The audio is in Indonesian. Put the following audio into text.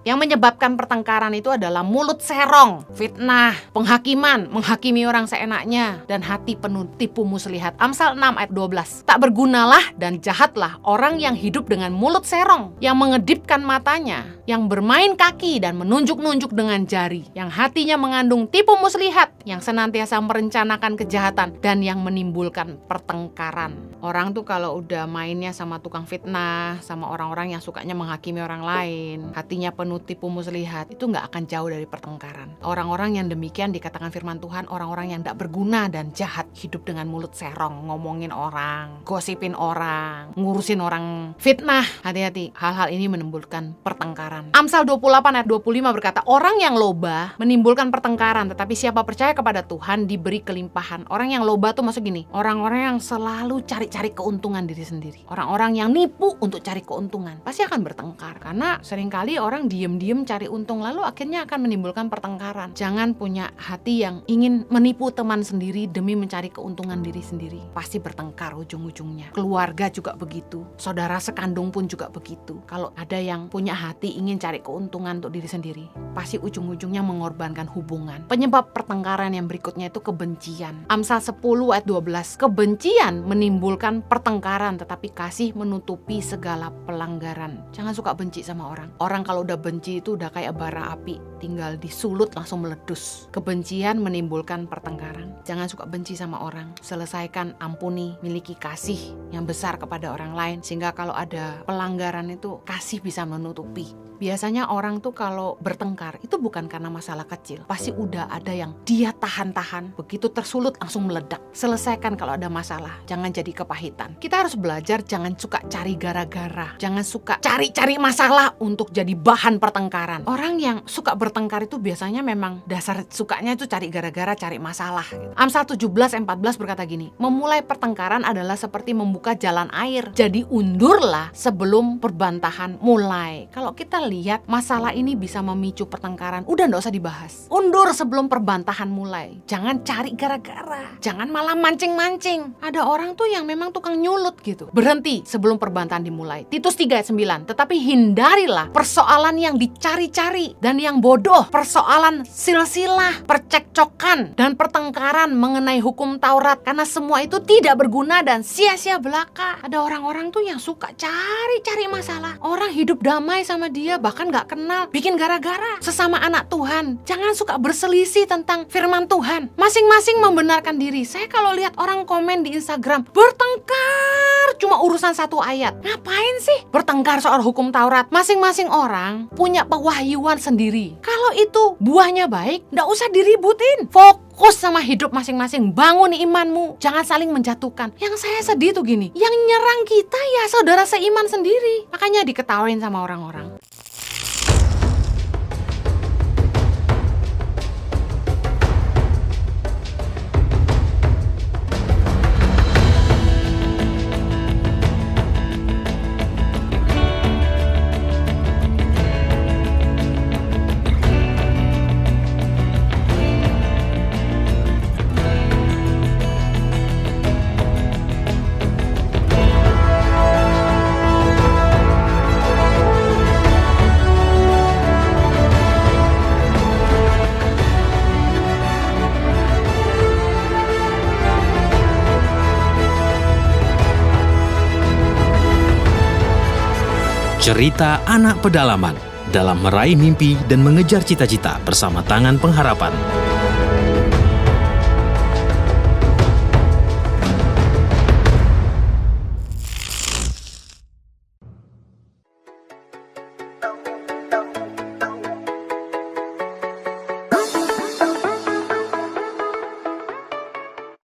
Yang menyebabkan pertengkaran itu adalah mulut serong, fitnah, penghakiman, menghakimi orang seenaknya, dan hati penuh tipu muslihat. Amsal 6 ayat 12. Tak bergunalah dan jahatlah orang yang hidup dengan mulut serong, yang mengedipkan matanya, yang bermain kaki dan menunjuk-nunjuk dengan jari, yang hatinya mengandung tipu muslihat, yang senantiasa merencanakan kejahatan, dan yang menimbulkan pertengkaran. Orang tuh kalau udah mainnya sama tukang fitnah, sama orang-orang yang sukanya menghakimi orang lain, hatinya penuh tipu muslihat, itu nggak akan jauh dari pertengkaran. Orang-orang yang demikian dikatakan firman Tuhan, orang-orang yang tidak berguna dan jahat, hidup dengan mulut serong, ngomongin orang, gosipin orang, ngurusin orang, fitnah. Hati-hati, hal-hal ini menimbulkan pertengkaran. Amsal 28 ayat 25 berkata, orang yang loba menimbulkan pertengkaran, tetapi siapa percaya kepada Tuhan diberi kelimpahan. Orang yang loba tuh maksud gini, orang-orang yang selalu cari keuntungan diri sendiri, orang-orang yang nipu untuk cari keuntungan, pasti akan bertengkar. Karena seringkali orang diem-diem cari untung, lalu akhirnya akan menimbulkan pertengkaran. Jangan punya hati yang ingin menipu teman sendiri demi mencari keuntungan diri sendiri, pasti bertengkar ujung-ujungnya. Keluarga juga begitu, saudara sekandung pun juga begitu. Kalau ada yang punya hati ingin cari keuntungan untuk diri sendiri, pasti ujung-ujungnya mengorbankan hubungan. Penyebab pertengkaran yang berikutnya itu kebencian. Amsal 10 ayat 12. Kebencian menimbulkan pertengkaran, tetapi kasih menutupi segala pelanggaran. Jangan suka benci sama orang. Orang kalau udah benci itu udah kayak bara api, tinggal disulut langsung meledus. Kebencian menimbulkan pertengkaran. Jangan suka benci sama orang. Selesaikan, ampuni, miliki kasih yang besar kepada orang lain, sehingga kalau ada pelanggaran itu kasih bisa menutupi. Biasanya orang tuh kalau bertengkar itu bukan karena masalah kecil, pasti udah ada yang dia tahan-tahan, begitu tersulut langsung meledak. Selesaikan kalau ada masalah, jangan jadi kepahitan. Kita harus belajar jangan suka cari gara-gara, jangan suka cari-cari masalah untuk jadi bahan pertengkaran. Orang yang suka bertengkar itu biasanya memang dasar sukanya itu cari gara-gara, cari masalah gitu. Amsal 17:14 berkata gini, memulai pertengkaran adalah seperti membuka jalan air, jadi undurlah sebelum perbantahan mulai. Kalau kita lihat masalah ini bisa memicu pertengkaran, udah nggak usah dibahas. Undur sebelum perbantahan mulai. Jangan cari gara-gara, jangan malah mancing-mancing. Ada orang tuh yang memang tukang nyulut gitu. Berhenti sebelum perbantahan dimulai. Titus 3 ayat 9. Tetapi hindarilah persoalan yang dicari-cari dan yang bodoh, persoalan silsilah, percekcokan dan pertengkaran mengenai hukum Taurat, karena semua itu tidak berguna dan sia-sia belaka. Ada orang-orang tuh yang suka cari-cari masalah. Orang hidup damai sama dia, bahkan gak kenal, bikin gara-gara. Sesama anak Tuhan, jangan suka berselisih tentang firman Tuhan. Masing-masing membenarkan diri. Saya kalau lihat orang komen di Instagram, bertengkar cuma urusan satu ayat. Ngapain sih bertengkar soal hukum Taurat? Masing-masing orang punya pewahyuan sendiri. Kalau itu buahnya baik, gak usah diributin. Fokus sama hidup masing-masing, bangun imanmu, jangan saling menjatuhkan. Yang saya sedih tuh gini, yang nyerang kita ya saudara seiman sendiri, makanya diketawain sama orang-orang. Cerita anak pedalaman dalam meraih mimpi dan mengejar cita-cita bersama Tangan Pengharapan.